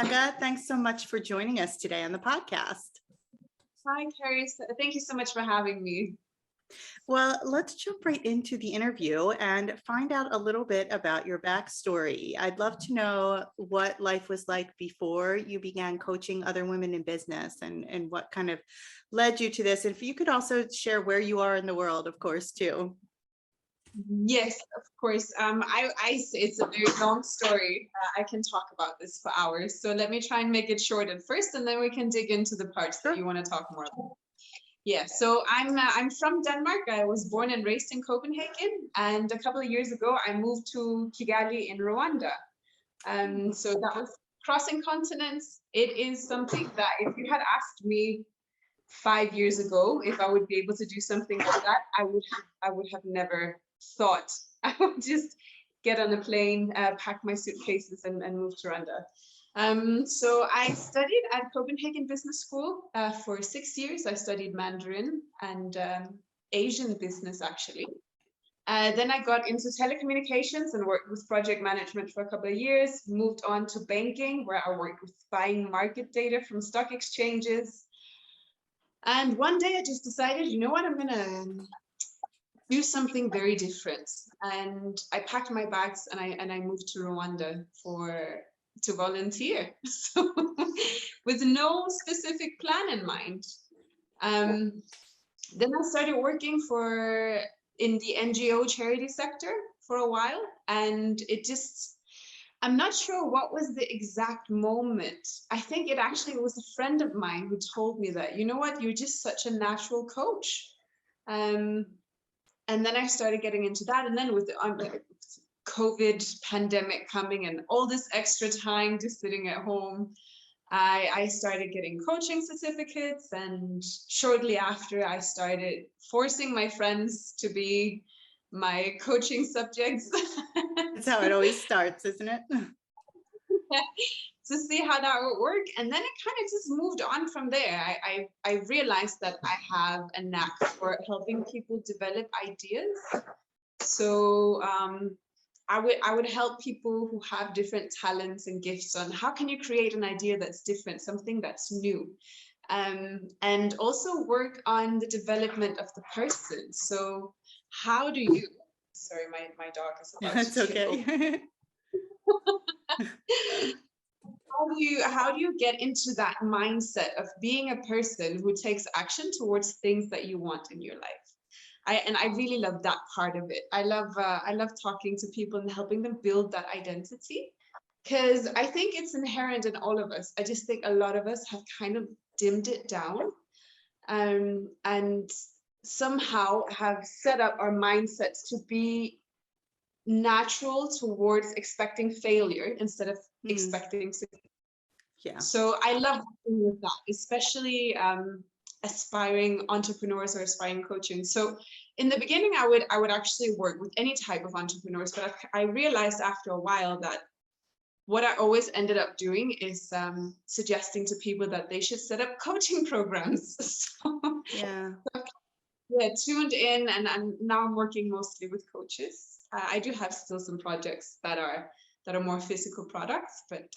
Rebecca. Thanks so much for joining us today on the podcast. Hi, Carrie. Thank you so much for having me. Well, let's jump right into the interview and find out a little bit about your backstory. I'd love to know what life was like before you began coaching other women in business and what kind of led you to this. If you could also share where you are in the world, of course, too. Yes, of course. It's a very long story. I can talk about this for hours. So let me try and make it short at first, and then we can dig into the parts that you want to talk more about. Yeah, so I'm from Denmark. I was born and raised in Copenhagen, and a couple of years ago I moved to Kigali in Rwanda. So that was crossing continents. It is something that if you had asked me 5 years ago if I would be able to do something like that, I would have never thought. I would just get on a plane, pack my suitcases, and move to Rwanda. So I studied at Copenhagen Business School for 6 years. I studied Mandarin and Asian business, actually. Then I got into telecommunications and worked with project management for a couple of years, moved on to banking, where I worked with buying market data from stock exchanges. And one day I just decided, you know what, I'm going to do something very different. And I packed my bags and I moved to Rwanda to volunteer. So with no specific plan in mind. Then I started working in the NGO charity sector for a while, and I'm not sure what was the exact moment. I think it actually was a friend of mine who told me that, you know what, you're just such a natural coach. And then I started getting into that. And then with the COVID pandemic coming and all this extra time just sitting at home, I started getting coaching certificates. And shortly after, I started forcing my friends to be my coaching subjects. That's how it always starts, isn't it? To see how that would work. And then it kind of just moved on from there. I realized that I have a knack for helping people develop ideas. So I would help people who have different talents and gifts on how can you create an idea that's different, something that's new. And also work on the development of the person. So how do you, sorry, my dog is about That's to okay. How do you get into that mindset of being a person who takes action towards things that you want in your life? I really love that part of it. I love talking to people and helping them build that identity, because I think it's inherent in all of us. I just think a lot of us have kind of dimmed it down, and somehow have set up our mindsets to be natural towards expecting failure instead of expecting success. Yeah. So I love working with that, especially aspiring entrepreneurs or aspiring coaching. So in the beginning, I would actually work with any type of entrepreneurs, but I realized after a while that what I always ended up doing is suggesting to people that they should set up coaching programs. So, yeah, tuned in, and now I'm working mostly with coaches. I do have still some projects that are more physical products, but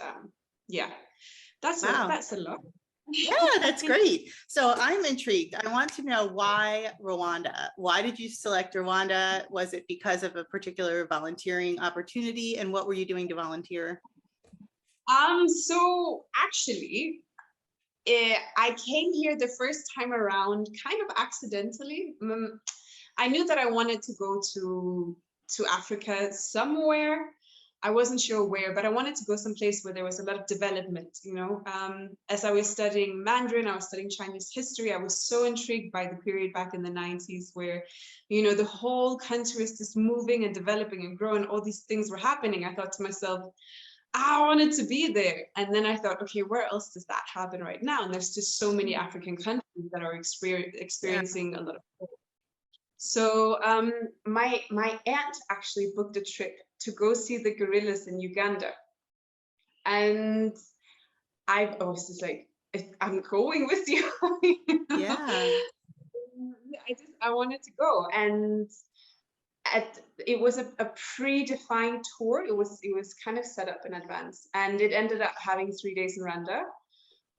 yeah, that's a lot. Yeah, that's great. So I'm intrigued. I want to know why Rwanda. Why did you select Rwanda? Was it because of a particular volunteering opportunity? And what were you doing to volunteer? So actually, I came here the first time around kind of accidentally. I knew that I wanted to go to Africa somewhere. I wasn't sure where, but I wanted to go someplace where there was a lot of development, you know. As I was studying Mandarin, I was studying Chinese history. I was so intrigued by the period back in the 90s where, you know, the whole country was just moving and developing and growing. All these things were happening. I thought to myself, I wanted to be there. And then I thought, okay, where else does that happen right now? And there's just so many African countries that are experiencing a lot of growth. So my aunt actually booked a trip to go see the gorillas in Uganda. And I was just like, I'm going with you. You know? Yeah. I wanted to go. And it was a predefined tour. It was kind of set up in advance, and it ended up having 3 days in Rwanda.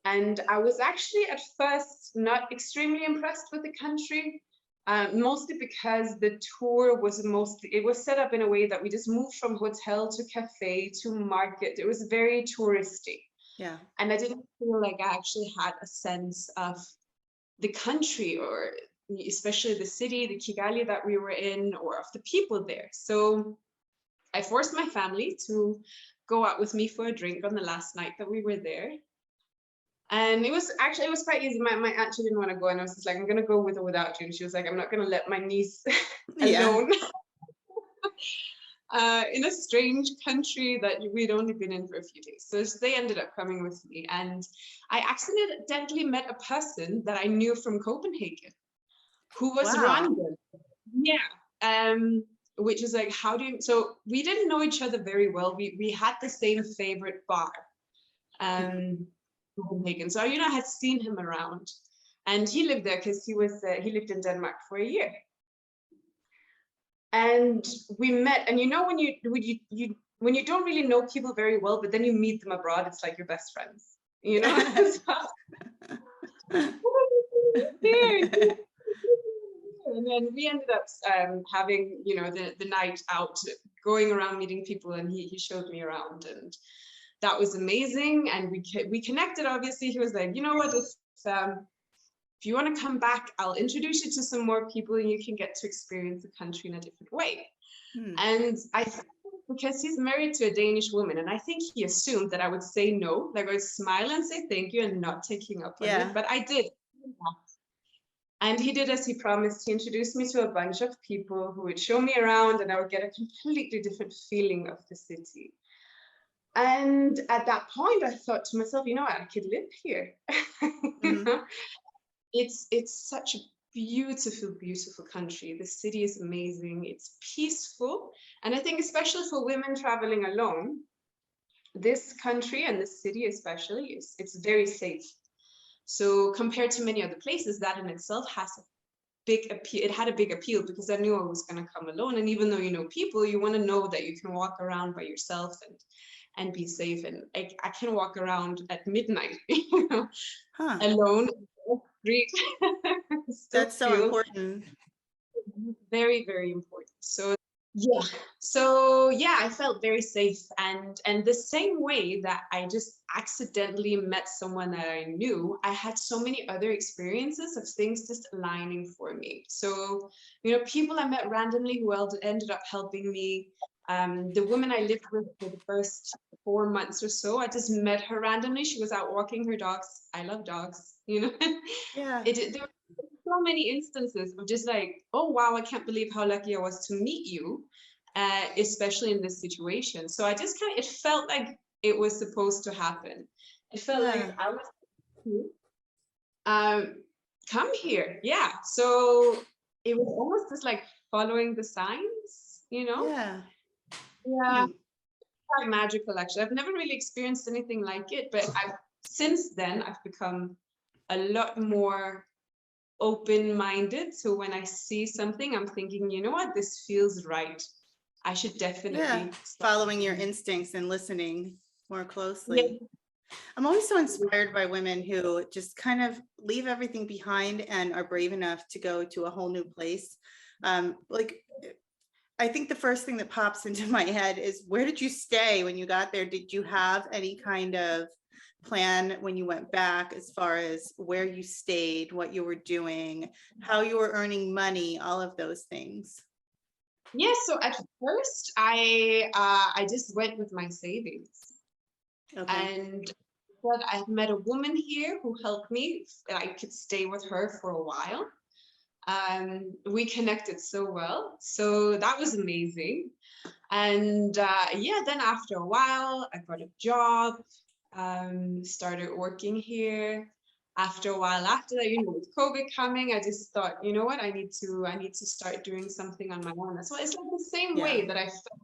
And I was actually at first not extremely impressed with the country, mostly because the tour was it was set up in a way that we just moved from hotel to cafe to market. It was very touristy. Yeah. And I didn't feel like I actually had a sense of the country, or especially the city, the Kigali that we were in, or of the people there. So I forced my family to go out with me for a drink on the last night that we were there. And it was quite easy. My aunt, she didn't want to go, and I was just like, I'm gonna go with or without you. And she was like, I'm not gonna let my niece alone in a strange country that we'd only been in for a few days. So they ended up coming with me, and I accidentally met a person that I knew from Copenhagen, who was Rwandan. Yeah. Which is like, so we didn't know each other very well. We had the same favorite bar. Copenhagen. So I had seen him around, and he lived there because he lived in Denmark for a year. And we met, and when you don't really know people very well, but then you meet them abroad, it's like your best friends, And then we ended up having the night out, going around meeting people, and he showed me around, and that was amazing. And we connected. Obviously, he was like, you know what, if you want to come back, I'll introduce you to some more people, and you can get to experience the country in a different way. And I think because he's married to a Danish woman, and I think he assumed that I would say no, like I would smile and say thank you and not taking up on it, but I did. And he did as he promised. He introduced me to a bunch of people who would show me around, and I would get a completely different feeling of the city. And at that point, I thought to myself, I could live here. It's such a beautiful, beautiful country. The city is amazing. It's peaceful. And I think especially for women traveling alone, this country and this city especially, it's very safe. So compared to many other places, that in itself has a big appeal. It had a big appeal because I knew I was going to come alone. And even though you know people, you want to know that you can walk around by yourself and be safe. And I can walk around at midnight, alone. Street. That's so important. Very, very important. So yeah, I felt very safe, and the same way that I just accidentally met someone that I knew, I had so many other experiences of things just aligning for me. So people I met randomly who ended up helping me. The woman I lived with for the first 4 months or so, I just met her randomly. She was out walking her dogs. I love dogs, Yeah. There were so many instances of just like, oh wow, I can't believe how lucky I was to meet you, especially in this situation. So I just it felt like it was supposed to happen. It felt like I was come here. Yeah. So it was almost just like following the signs, Yeah. Quite magical, actually. I've never really experienced anything like it, but since then I've become a lot more open-minded. So when I see something, I'm thinking, you know what, this feels right. I should definitely following your instincts and listening more closely. I'm always so inspired by women who just kind of leave everything behind and are brave enough to go to a whole new place. I think the first thing that pops into my head is, where did you stay when you got there? Did you have any kind of plan when you went back as far as where you stayed, what you were doing, how you were earning money, all of those things? Yes. So at first I just went with my savings. And I met a woman here who helped me. I could stay with her for a while. We connected so well, so that was amazing. And then after a while I got a job, started working here. After a while after that, with COVID coming, I just thought, you know what, I need to start doing something on my own. So it's like the same way that I felt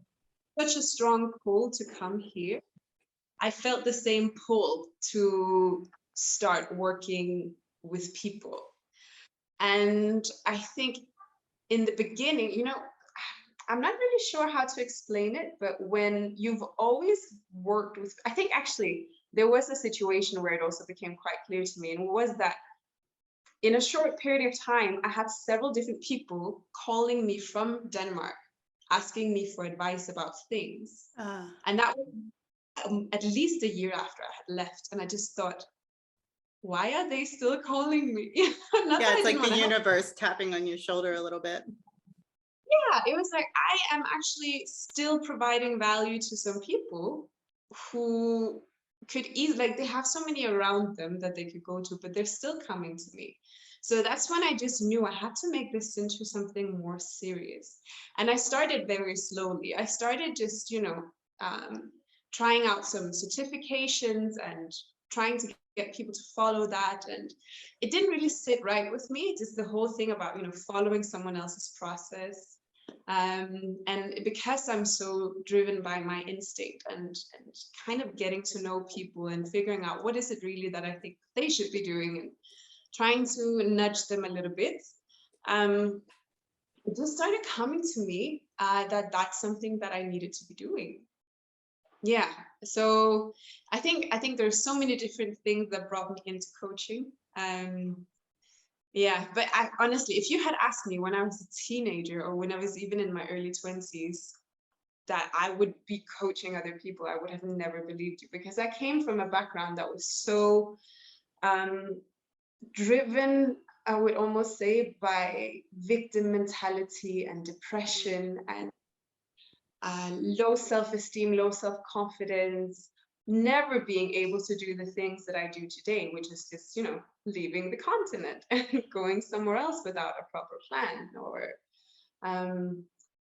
such a strong pull to come here, I felt the same pull to start working with people. And I think in the beginning, I'm not really sure how to explain it, but when you've always worked with, I think actually there was a situation where it also became quite clear to me, and it was that in a short period of time, I had several different people calling me from Denmark, asking me for advice about things. And that was at least a year after I had left. And I just thought, why are they still calling me? Not Yeah, that it's I didn't like the want to help. universe tapping on your shoulder a little bit. Yeah, it was like I am actually still providing value to some people who could easily, like they have so many around them that they could go to, but they're still coming to me. So that's when I just knew I had to make this into something more serious. And I started very slowly. I started just, trying out some certifications and trying to get people to follow that. And it didn't really sit right with me, just the whole thing about, following someone else's process. And because I'm so driven by my instinct and kind of getting to know people and figuring out what is it really that I think they should be doing and trying to nudge them a little bit, it just started coming to me that that's something that I needed to be doing. Yeah, so I think there's so many different things that brought me into coaching. Yeah, but honestly, if you had asked me when I was a teenager or when I was even in my early 20s that I would be coaching other people, I would have never believed you, because I came from a background that was so driven, I would almost say, by victim mentality and depression and low self-esteem, low self-confidence, never being able to do the things that I do today, which is just, leaving the continent and going somewhere else without a proper plan, or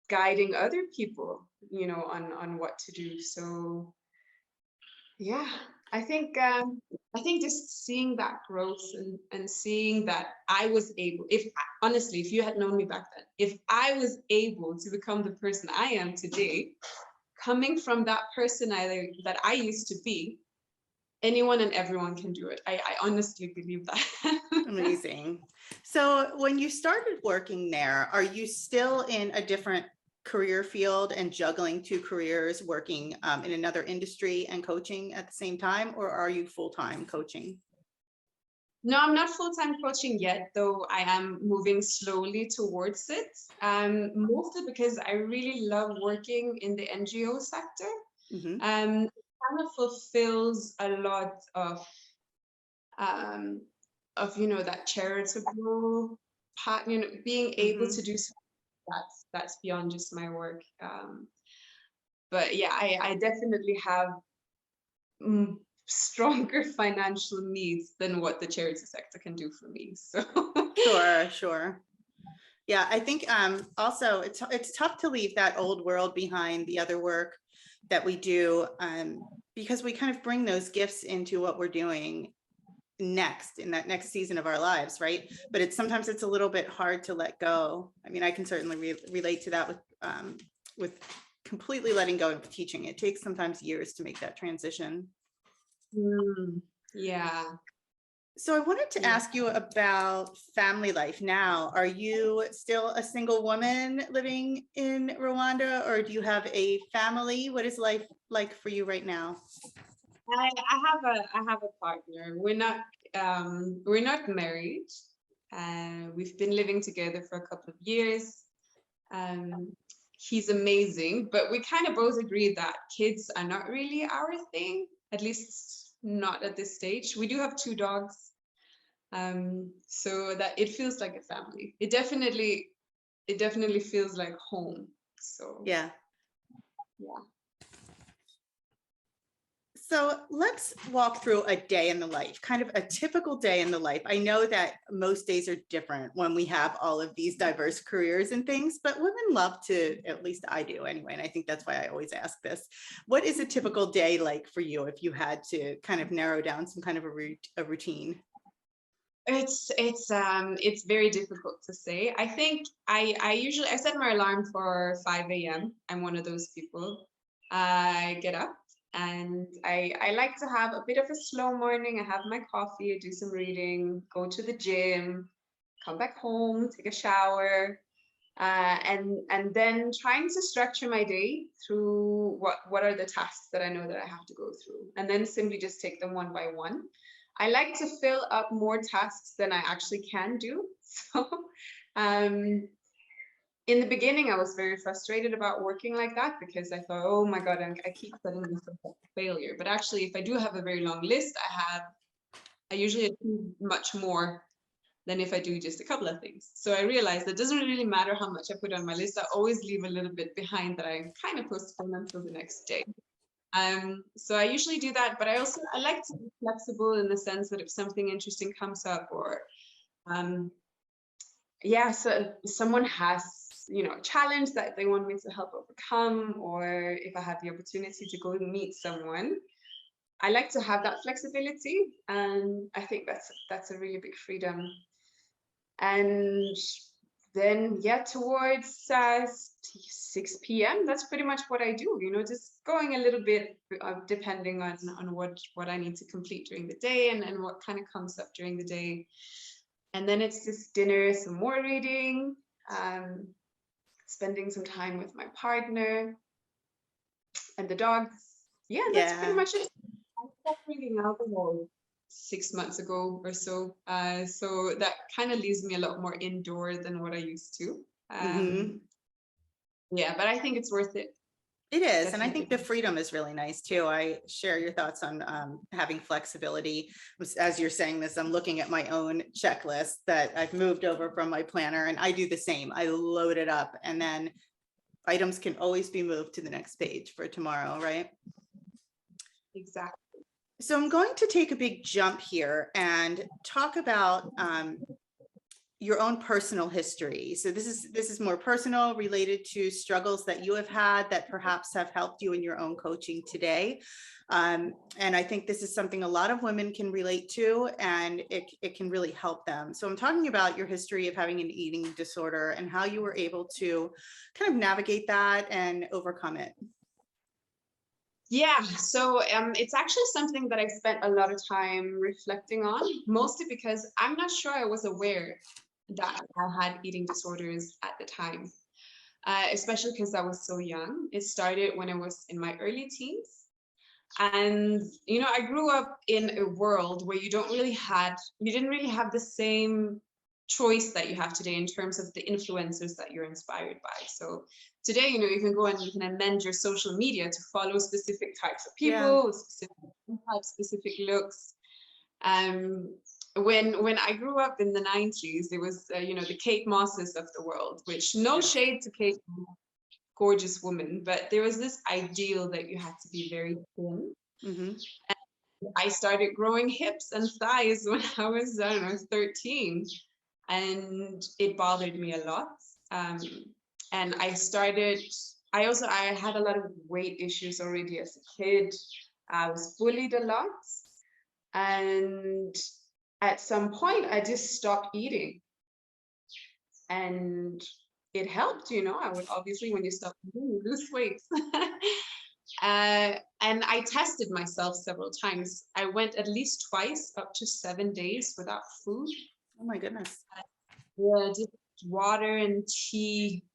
guiding other people, on what to do. So yeah, I think just seeing that growth and seeing that I was able, if honestly, if you had known me back then, if I was able to become the person I am today, coming from that person that I used to be, anyone and everyone can do it. I honestly believe that. Amazing. So when you started working there, are you still in a different career field and juggling two careers, working in another industry and coaching at the same time, or are you full-time coaching? No, I'm not full-time coaching yet, though I am moving slowly towards it. Mostly because I really love working in the NGO sector. Mm-hmm. It kind of fulfills a lot of that charitable part, being able Mm-hmm. to do something that's beyond just my work. But yeah, I definitely have stronger financial needs than what the charity sector can do for me. So Sure. Yeah, I think also it's tough to leave that old world behind, the other work that we do, because we kind of bring those gifts into what we're doing next in that next season of our lives, right? But sometimes it's a little bit hard to let go. I mean, I can certainly relate to that with completely letting go of teaching. It takes sometimes years to make that transition. yeah. So I wanted to ask you about family life now. Are you still a single woman living in Rwanda, or do you have a family? What is life like for you right now? I have a partner. We're not married. We've been living together for a couple of years. He's amazing, but we kind of both agreed that kids are not really our thing, at least not at this stage. We do have 2 dogs, so that it feels like a family. It definitely feels like home. So Yeah. yeah. So let's walk through a day in the life, kind of a typical day in the life. I know that most days are different when we have all of these diverse careers and things, but women love to, at least I do anyway, and I think that's why I always ask this. What is a typical day like for you if you had to kind of narrow down some kind of a routine? It's very difficult to say. I think I set my alarm for 5 a.m. I'm one of those people. I get up and I like to have a bit of a slow morning. I have my coffee, I do some reading, go to the gym, come back home, take a shower, And then trying to structure my day through what are the tasks that I know that I have to go through, and then simply just take them one by one. I like to fill up more tasks than I actually can do. So um, in the beginning, I was very frustrated about working like that because I thought, oh my God, I keep setting myself up for failure. But actually, if I do have a very long list, I usually achieve much more than if I do just a couple of things. So I realized that it doesn't really matter how much I put on my list. I always leave a little bit behind that I kind of postpone until the next day. So I usually do that, but I like to be flexible in the sense that if something interesting comes up, or so someone has, a challenge that they want me to help overcome, or if I have the opportunity to go and meet someone, I like to have that flexibility, and I think that's a really big freedom. And then towards 6 p.m. that's pretty much what I do, just going a little bit depending on what I need to complete during the day, and what kind of comes up during the day. And then it's just dinner, some more reading, spending some time with my partner and the dogs. That's pretty much it. I stopped drinking alcohol 6 months ago or so. So that kind of leaves me a lot more indoor than what I used to. But I think it's worth it. It is. Definitely. And I think the freedom is really nice too. I share your thoughts on having flexibility. As you're saying this, I'm looking at my own checklist that I've moved over from my planner, and I do the same. I load it up, and then items can always be moved to the next page for tomorrow, right? Exactly. So I'm going to take a big jump here and talk about your own personal history. So this is more personal, related to struggles that you have had that perhaps have helped you in your own coaching today. And I think this is something a lot of women can relate to, and it can really help them. So I'm talking about your history of having an eating disorder and how you were able to kind of navigate that and overcome it. So it's actually something that I spent a lot of time reflecting on, mostly because I'm not sure I was aware that I had eating disorders at the time, especially because I was so young. It started when I was in my early teens. And, I grew up in a world where you didn't really have the same choice that you have today in terms of the influencers that you're inspired by. So today, you can go and you can amend your social media to follow specific types of people, specific types, specific looks. When I grew up in the 90s, it was, the Kate Mosses of the world, which no shade to Kate, gorgeous woman, but there was this ideal that you had to be very thin. And I started growing hips and thighs when I was, 13, and it bothered me a lot. And I had a lot of weight issues already as a kid. I was bullied a lot. And at some point, I just stopped eating. And it helped, I would obviously, when you stop eating, you lose weight. And I tested myself several times. I went at least twice, up to 7 days without food. Oh my goodness. Just water and tea.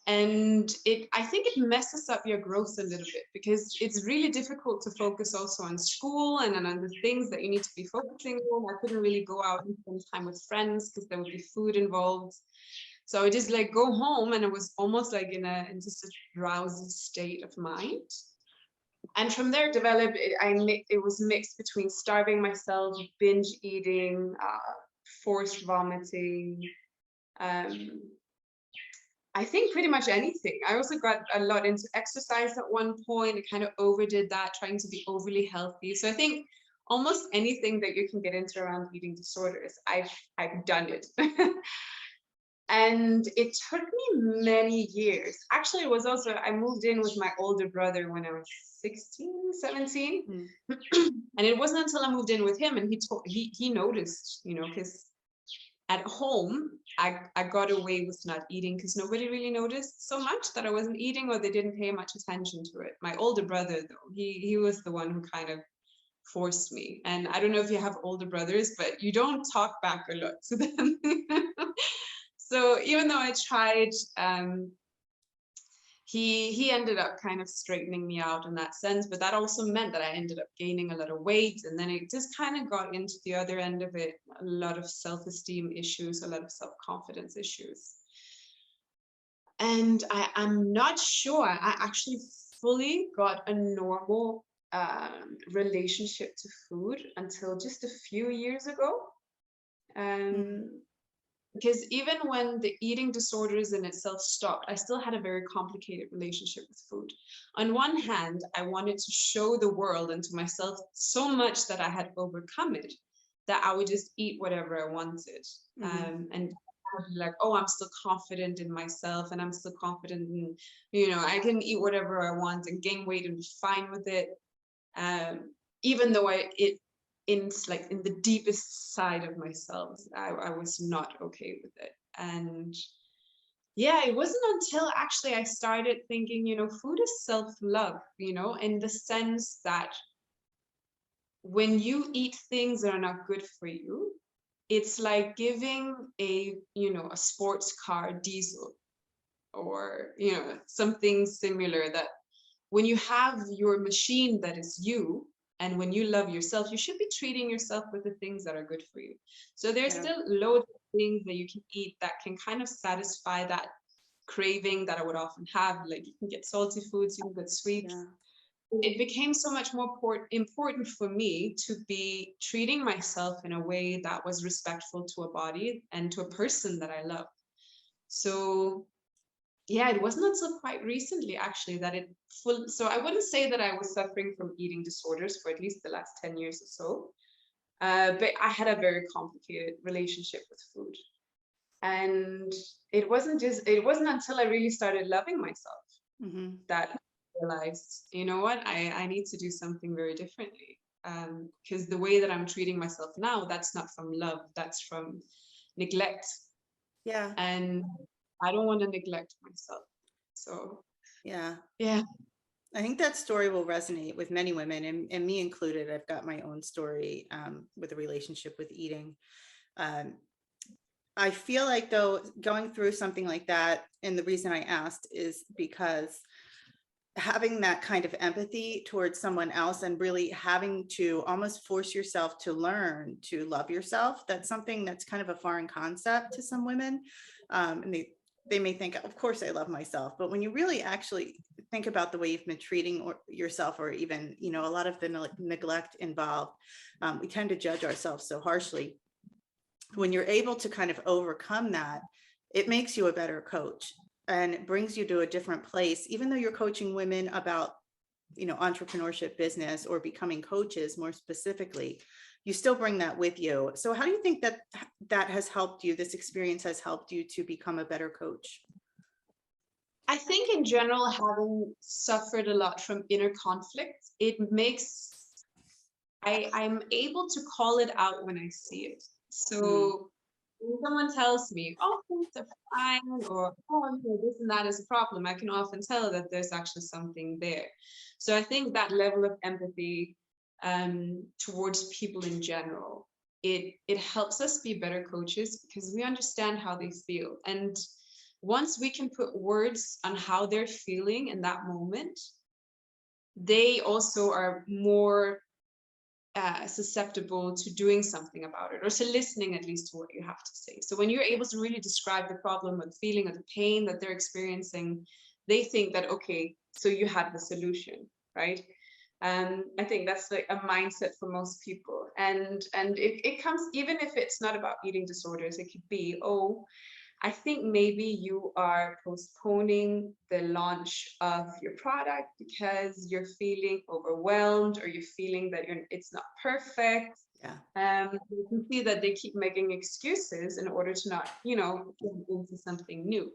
And I think it messes up your growth a little bit, because it's really difficult to focus also on school and on the things that you need to be focusing on. I couldn't really go out and spend time with friends because there would be food involved. So I would just go home, and it was almost like in just a drowsy state of mind. And from there developed, it was mixed between starving myself, binge eating, forced vomiting, I think pretty much anything. I also got a lot into exercise at one point. I kind of overdid that, trying to be overly healthy. So I think almost anything that you can get into around eating disorders, I've done it. And it took me many years. Actually, I moved in with my older brother when I was 16, 17. And it wasn't until I moved in with him, and he noticed, because at home, I got away with not eating because nobody really noticed so much that I wasn't eating, or they didn't pay much attention to it. My older brother, though, he was the one who kind of forced me. And I don't know if you have older brothers, but you don't talk back a lot to them. So even though I tried, he ended up kind of straightening me out in that sense, but that also meant that I ended up gaining a lot of weight, and then it just kind of got into the other end of it, a lot of self-esteem issues, a lot of self-confidence issues. And I'm not sure I actually fully got a normal relationship to food until just a few years ago. Because even when the eating disorders in itself stopped, I still had a very complicated relationship with food. On one hand, I wanted to show the world and to myself so much that I had overcome it, that I would just eat whatever I wanted. And like, oh, I'm still confident in myself, and I'm still confident in, I can eat whatever I want and gain weight and be fine with it. Even though in the deepest side of myself, I was not okay with it. And yeah, it wasn't until actually I started thinking, food is self-love, in the sense that when you eat things that are not good for you, it's like giving a sports car diesel, or something similar, that when you have your machine that is you, and when you love yourself, you should be treating yourself with the things that are good for you. So there's still loads of things that you can eat that can kind of satisfy that craving that I would often have. Like, you can get salty foods, you can get sweets. It became so much more important for me to be treating myself in a way that was respectful to a body and to a person that I love. So yeah, it wasn't until quite recently actually that so I wouldn't say that I was suffering from eating disorders for at least the last 10 years or so, but I had a very complicated relationship with food. And it wasn't until I really started loving myself that I realized, you know what, I need to do something very differently. Because the way that I'm treating myself now, that's not from love, that's from neglect. Yeah. And I don't want to neglect myself. So yeah. Yeah. I think that story will resonate with many women, and me included. I've got my own story with a relationship with eating. I feel like, though, going through something like that, and the reason I asked is because having that kind of empathy towards someone else and really having to almost force yourself to learn to love yourself, that's something that's kind of a foreign concept to some women. And they may think, of course I love myself, but when you really actually think about the way you've been treating yourself, or even, a lot of the neglect involved, we tend to judge ourselves so harshly. When you're able to kind of overcome that, it makes you a better coach, and it brings you to a different place. Even though you're coaching women about, entrepreneurship, business, or becoming coaches more specifically, you still bring that with you. So how do you think that has helped you, this experience has helped you to become a better coach? I think in general, having suffered a lot from inner conflict, it makes I'm able to call it out when I see it. So when someone tells me, oh, things are fine, or oh, this and that is a problem, I can often tell that there's actually something there. So I think that level of empathy towards people in general, it helps us be better coaches, because we understand how they feel. And once we can put words on how they're feeling in that moment, they also are more susceptible to doing something about it, or to listening at least to what you have to say. So when you're able to really describe the problem or the feeling or the pain that they're experiencing, they think that, okay, so you have the solution, right? I think that's like a mindset for most people. And it comes, even if it's not about eating disorders, it could be, oh, I think maybe you are postponing the launch of your product because you're feeling overwhelmed, or you're feeling that it's not perfect. You can see that they keep making excuses in order to not, get into something new.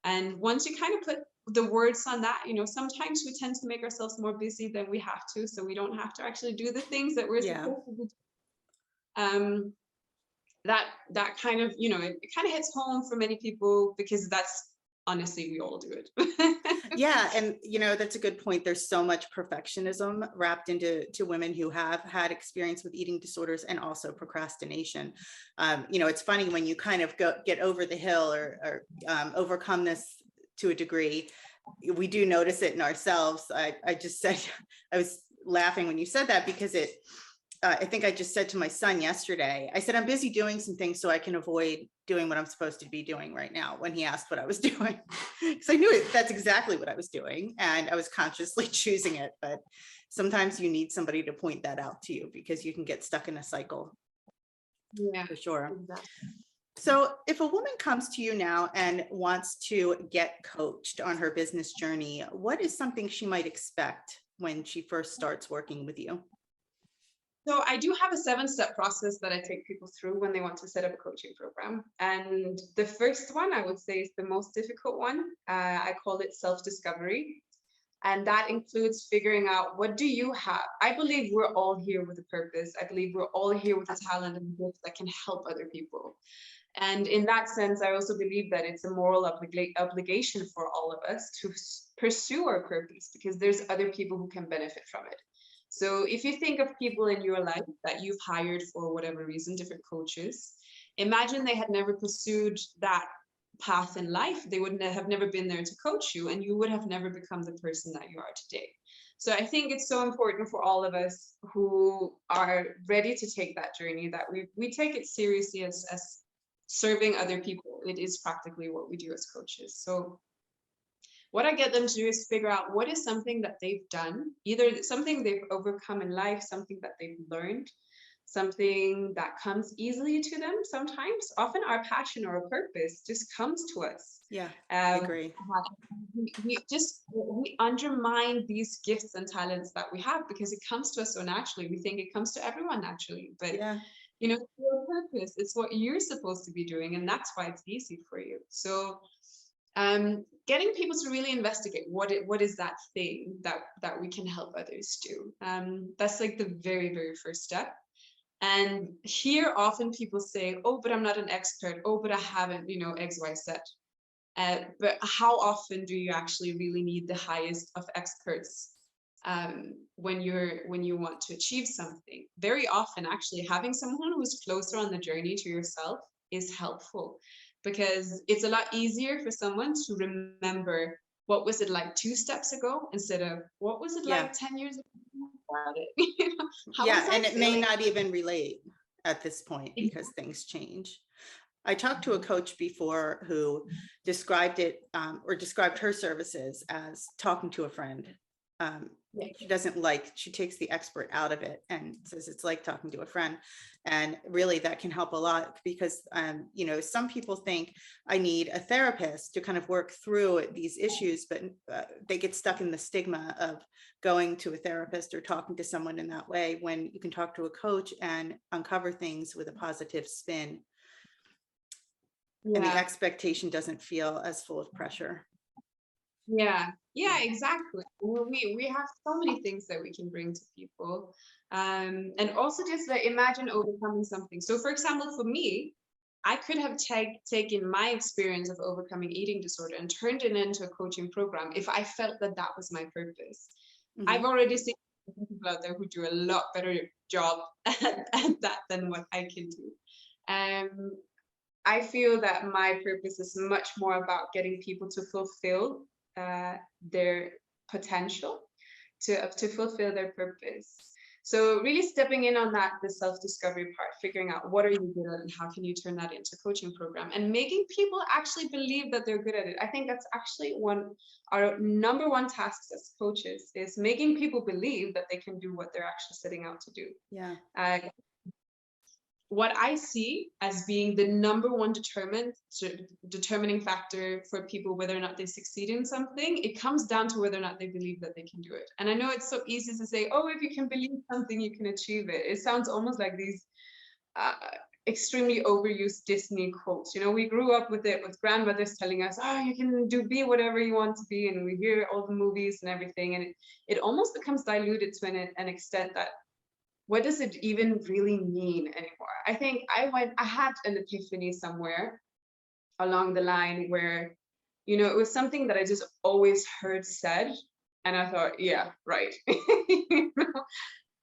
And once you kind of put the words on that, sometimes we tend to make ourselves more busy than we have to, so we don't have to actually do the things that we're supposed to do. That kind of, it kind of hits home for many people, because that's honestly, we all do it. Yeah, and that's a good point. There's so much perfectionism wrapped into women who have had experience with eating disorders and also procrastination. It's funny when you kind of get over the hill or overcome this to a degree. We do notice it in ourselves. I just said, I was laughing when you said that because I think I just said to my son yesterday, I said, I'm busy doing some things so I can avoid doing what I'm supposed to be doing right now, when he asked what I was doing. Because I knew that's exactly what I was doing and I was consciously choosing it. But sometimes you need somebody to point that out to you because you can get stuck in a cycle. Yeah, for sure. exactly. So if a woman comes to you now and wants to get coached on her business journey, what is something she might expect when she first starts working with you? So I do have a 7-step process that I take people through when they want to set up a coaching program. And the first one, I would say, is the most difficult one. I call it self-discovery. And that includes figuring out, what do you have? I believe we're all here with a purpose. I believe we're all here with a talent and gift that can help other people. And in that sense, I also believe that it's a moral obligation for all of us to pursue our purpose, because there's other people who can benefit from it. So if you think of people in your life that you've hired for whatever reason, different coaches, imagine they had never pursued that path in life. They would have never been there to coach you, and you would have never become the person that you are today. So I think it's so important for all of us who are ready to take that journey that we take it seriously as serving other people. It is practically what we do as coaches. So what I get them to do is figure out what is something that they've done, either something they've overcome in life, something that they've learned, something that comes easily to them sometimes. Often our passion or our purpose just comes to us. Yeah, I agree. We undermine these gifts and talents that we have because it comes to us so naturally. We think it comes to everyone naturally, but yeah. Your purpose, it's what you're supposed to be doing, and that's why it's easy for you. So getting people to really investigate what is that thing that we can help others do. That's like the very, very first step. And here often people say, oh, but I'm not an expert. Oh, but I haven't, X, Y, Z. But how often do you actually really need the highest of experts when you want to achieve something? Very often, actually, having someone who's closer on the journey to yourself is helpful, because it's a lot easier for someone to remember what was it like 2 steps ago instead of what was it like 10 years ago. Yeah, and it may not even relate at this point because things change. I talked to a coach before who described it or described her services as talking to a friend. She takes the expert out of it and says it's like talking to a friend. And really that can help a lot because, some people think I need a therapist to kind of work through these issues, but they get stuck in the stigma of going to a therapist or talking to someone in that way, when you can talk to a coach and uncover things with a positive spin. And the expectation doesn't feel as full of pressure. Yeah, exactly. We have so many things that we can bring to people. And also just like imagine overcoming something. So for example, for me, I could have taken my experience of overcoming eating disorder and turned it into a coaching program if I felt that that was my purpose. Mm-hmm. I've already seen people out there who do a lot better job at that than what I can do. I feel that my purpose is much more about getting people to fulfill their potential, to fulfill their purpose. So really stepping in on that, the self-discovery part, figuring out what are you good at and how can you turn that into a coaching program, and making people actually believe that they're good at it. I think that's actually our number one tasks as coaches, is making people believe that they can do what they're actually setting out to do. Yeah. What I see as being the number one determining factor for people whether or not they succeed in something, it comes down to whether or not they believe that they can do it. And I know it's so easy to say, oh, if you can believe something, you can achieve it. It sounds almost like these extremely overused Disney quotes. We grew up with it, with grandmothers telling us, oh, you can be whatever you want to be. And we hear all the movies and everything. And it almost becomes diluted to an extent that, what does it even really mean anymore? I think I had an epiphany somewhere along the line where You know, it was something that I just always heard said. And I thought, yeah, right. You know,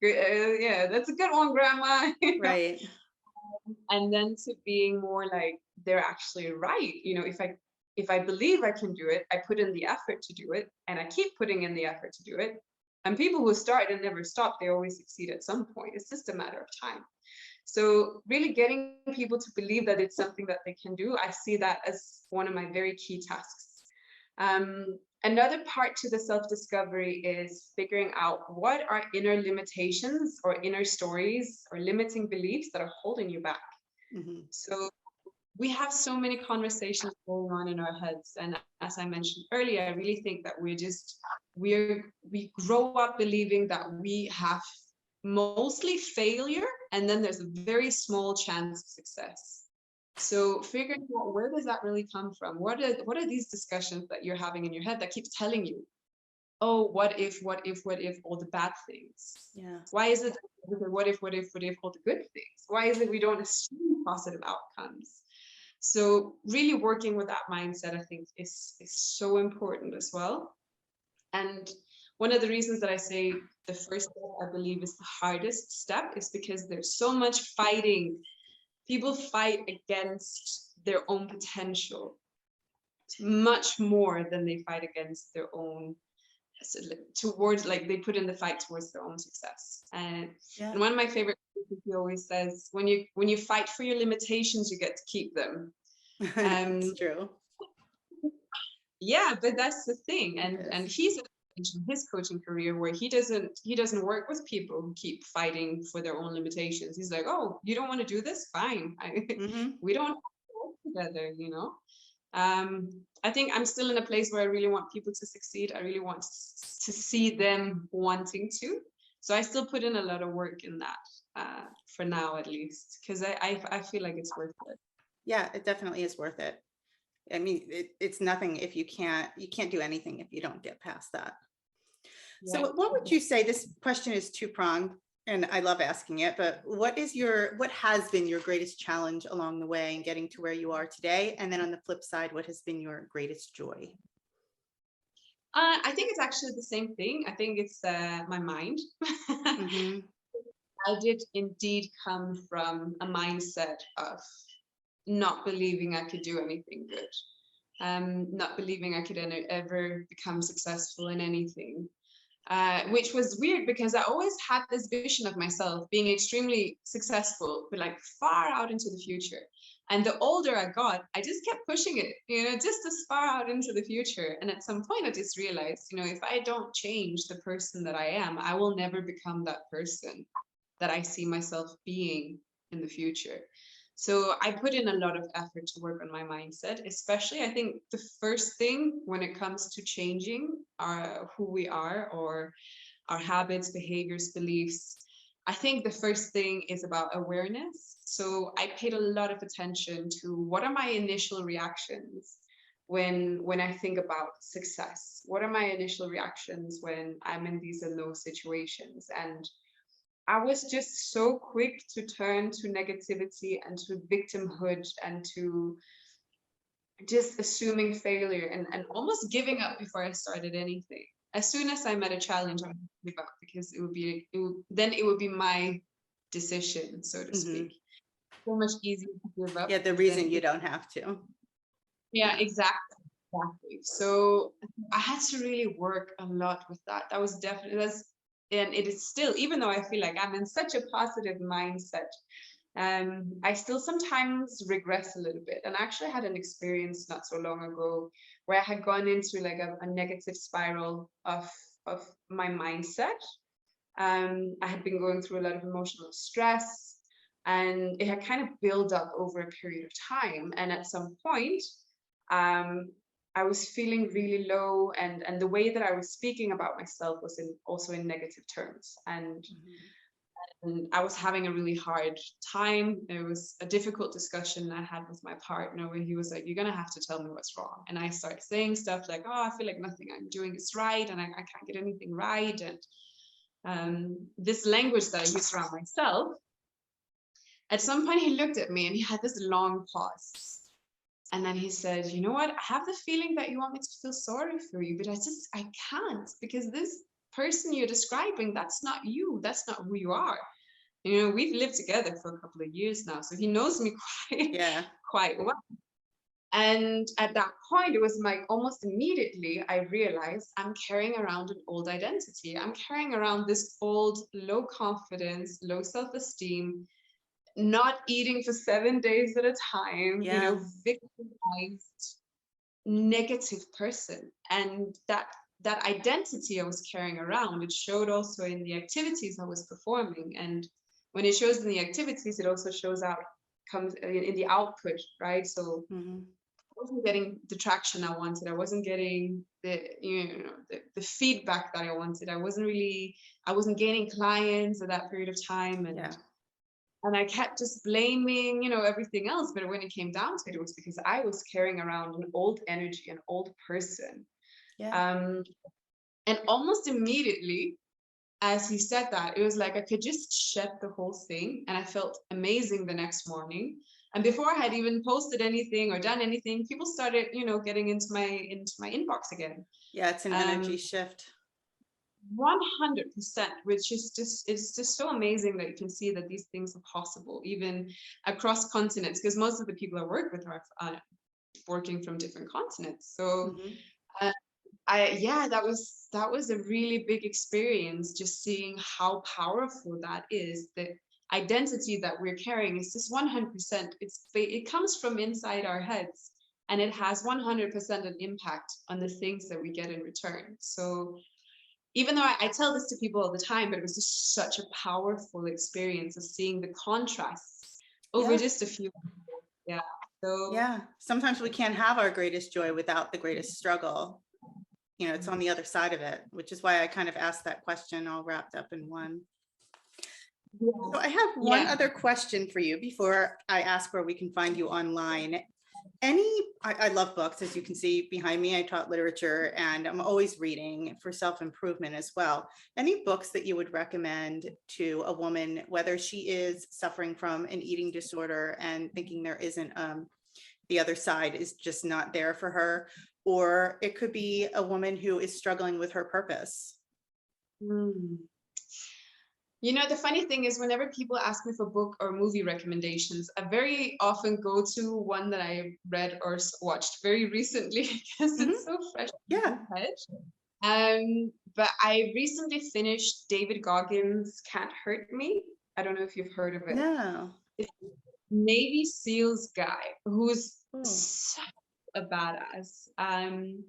yeah, that's a good one, grandma. You know? Right. And then to being more like, they're actually right. You know, if I believe I can do it, I put in the effort to do it, and I keep putting in the effort to do it. And people who start and never stop, they always succeed at some point. It's just a matter of time. So really getting people to believe that it's something that they can do, I see that as one of my very key tasks. Another part to the self-discovery is figuring out what are inner limitations or inner stories or limiting beliefs that are holding you back. Mm-hmm. So we have so many conversations going on in our heads. And as I mentioned earlier, I really think that we grow up believing that we have mostly failure, and then there's a very small chance of success. So figuring out, where does that really come from? What are these discussions that you're having in your head that keeps telling you, oh, what if, all the bad things? Yeah. Why is it what if, all the good things? Why is it we don't assume positive outcomes? So really working with that mindset, I think, is so important as well. And one of the reasons that I say the first step, I believe, is the hardest step is because there's so much fighting. People fight against their own potential much more than they fight against their own, towards, like, they put in the fight towards their own success. And one of my favorite things, he always says, when you fight for your limitations, you get to keep them. It's true. Yeah, but that's the thing. And he's in his coaching career where he doesn't work with people who keep fighting for their own limitations. He's like, oh, you don't want to do this? Fine. We don't have to work together, you know? I think I'm still in a place where I really want people to succeed. I really want to see them wanting to. So I still put in a lot of work in that, for now, at least, because I feel like it's worth it. Yeah, it definitely is worth it. I mean, it's nothing if you can't do anything if you don't get past that. So what would you say, this question is two-pronged and I love asking it, but what has been your greatest challenge along the way in getting to where you are today? And then on the flip side, what has been your greatest joy? I think it's actually the same thing. I think it's my mind. Mm-hmm. I did indeed come from a mindset of not believing I could do anything good, not believing I could ever become successful in anything, which was weird because I always had this vision of myself being extremely successful, but like far out into the future. And the older I got, I just kept pushing it, you know, just as far out into the future. And at some point I just realized, you know, if I don't change the person that I am, I will never become that person that I see myself being in the future. So I put in a lot of effort to work on my mindset, especially I think the first thing when it comes to changing who we are or our habits, behaviors, beliefs. I think the first thing is about awareness. So I paid a lot of attention to what are my initial reactions when I think about success? What are my initial reactions when I'm in these and those situations? And I was just so quick to turn to negativity and to victimhood and to just assuming failure and almost giving up before I started anything. As soon as I met a challenge, I would give up because it would be my decision, so to speak. So much easier to give up. Yeah, the reason you don't have to. Yeah, exactly. So I had to really work a lot with that. That was definitely, and it is still, even though I feel like I'm in such a positive mindset, I still sometimes regress a little bit. And I actually had an experience not so long ago where I had gone into like a negative spiral of my mindset. I had been going through a lot of emotional stress, and it had kind of built up over a period of time. And at some point, I was feeling really low, and the way that I was speaking about myself was also in negative terms. And I was having a really hard time. It was a difficult discussion I had with my partner where he was like, you're going to have to tell me what's wrong. And I started saying stuff like, oh, I feel like nothing I'm doing is right, and I can't get anything right. And this language that I used around myself, at some point he looked at me and he had this long pause. And then he said, you know what? I have the feeling that you want me to feel sorry for you, but I can't, because this person you're describing, that's not you. That's not who you are. You know, we've lived together for a couple of years now, so he knows me Yeah. quite well. And at that point, it was like almost immediately I realized I'm carrying around an old identity. I'm carrying around this old low confidence, low self-esteem, not eating for 7 days at a time, you know, Yeah. victimized, negative person. And that identity I was carrying around, it showed also in the activities I was performing. And when it shows in the activities, it also shows out, comes in the output, right? So Mm-hmm. I wasn't getting the traction I wanted. I wasn't getting the feedback that I wanted. I wasn't gaining clients at that period of time. Yeah. And I kept just blaming, you know, everything else. But when it came down to it, it was because I was carrying around an old energy, an old person. Yeah. Um, and almost immediately, as he said that, it was like I could just shed the whole thing. And I felt amazing the next morning. And before I had even posted anything or done anything, people started, you know, getting into my inbox again. Yeah. It's an energy shift. 100%, which is just, it's just so amazing that you can see that these things are possible even across continents, because most of the people I work with are working from different continents. So Mm-hmm. that was a really big experience, just seeing how powerful that is. The identity that we're carrying is just 100%, it comes from inside our heads, and it has 100% an impact on the things that we get in return. So even though I tell this to people all the time, but it was just such a powerful experience of seeing the contrasts over Yeah. just a few. Yeah. So Yeah. Sometimes we can't have our greatest joy without the greatest struggle. You know, it's on the other side of it, which is why I kind of asked that question all wrapped up in one. yeah, So I have one yeah. other question for you before I ask where we can find you online. I love books, as you can see behind me. I taught literature and I'm always reading for self-improvement as well. Any books that you would recommend to a woman, whether she is suffering from an eating disorder and thinking there isn't the other side is just not there for her, or it could be a woman who is struggling with her purpose? Mm. You know, the funny thing is, whenever people ask me for book or movie recommendations, I very often go to one that I read or watched very recently because Mhm. it's so fresh in Yeah. my head. But I recently finished David Goggins' Can't Hurt Me. I don't know if you've heard of it. No. It's a Navy SEALs guy who's Oh. such a badass. And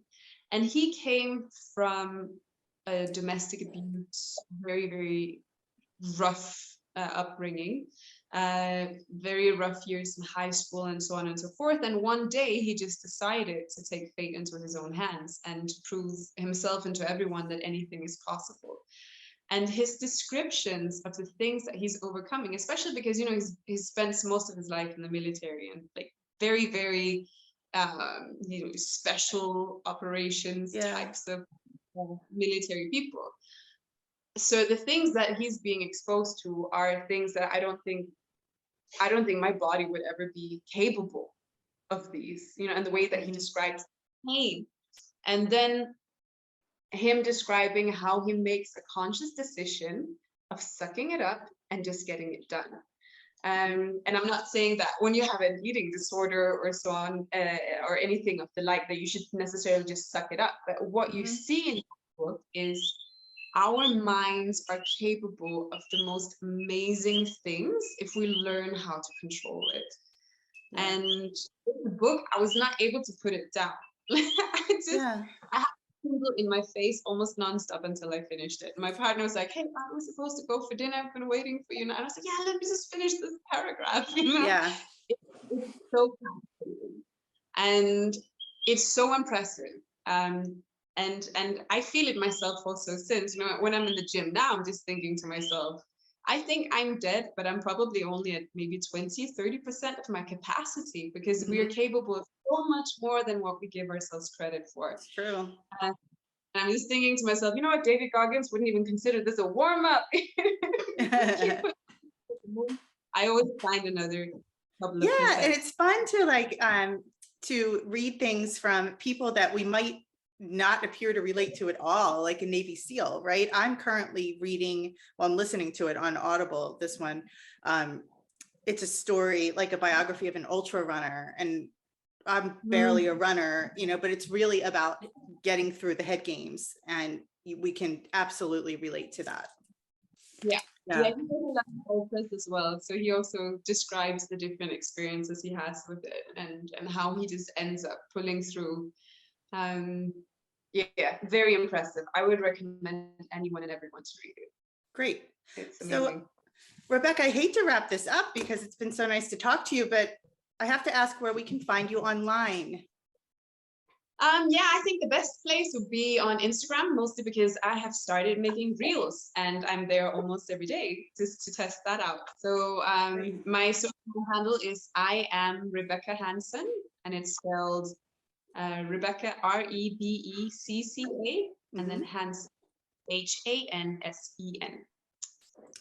he came from a domestic abuse, very, very rough upbringing, very rough years in high school, and so on and so forth. And one day he just decided to take fate into his own hands and to prove himself and to everyone that anything is possible. And his descriptions of the things that he's overcoming, especially because, you know, he's spent most of his life in the military and like very, very you know, special operations Yeah. types of military people. So the things that he's being exposed to are things that I don't think my body would ever be capable of these, you know, and the way that he Mhm. describes pain. And then him describing how he makes a conscious decision of sucking it up and just getting it done. And I'm not saying that when you have an eating disorder or so on, or anything of the like, that you should necessarily just suck it up. But what you Mhm. see in the book is our minds are capable of the most amazing things if we learn how to control it. Yeah. And in the book, I was not able to put it down. Yeah. I had people in my face almost nonstop until I finished it. My partner was like, "Hey, aren't we supposed to go for dinner? I've been waiting for you." And I was like, "Yeah, let me just finish this paragraph." You know, Yeah. it's so fascinating. And it's so impressive. And I feel it myself also, since, you know, when I'm in the gym now, I'm just thinking to myself, I think I'm dead, but I'm probably only at maybe 20-30% of my capacity, because we are Mhm. capable of so much more than what we give ourselves credit for. It's true. And I'm just thinking to myself, you know what, David Goggins wouldn't even consider this a warm-up. I always find another couple of Yeah, and precepts. it's fun to to read things from people that we might not appear to relate to at all, like a Navy SEAL, right? I'm currently reading, well, I'm listening to it on Audible, this one. It's a story, like a biography of an ultra runner, and I'm barely a runner, you know, but it's really about getting through the head games, and we can absolutely relate to that. Yeah. Yeah. Yeah, he really loves purpose as well. So he also describes the different experiences he has with it, and how he just ends up pulling through. Yeah, very impressive. I would recommend anyone and everyone to read it. Great. It's So, amazing. Rebecca, I hate to wrap this up because it's been so nice to talk to you, but I have to ask where we can find you online. Yeah, I think the best place would be on Instagram, mostly because I have started making reels and I'm there almost every day just to test that out. So my social handle is I am Rebecca Hansen, and it's spelled Rebecca REBECCA, and then Hansen HANSEN.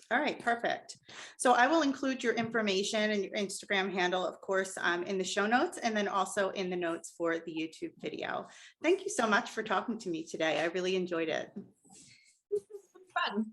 All right, perfect. So I will include your information and your Instagram handle, of course, in the show notes, and then also in the notes for the YouTube video. Thank you so much for talking to me today. I really enjoyed it. Fun.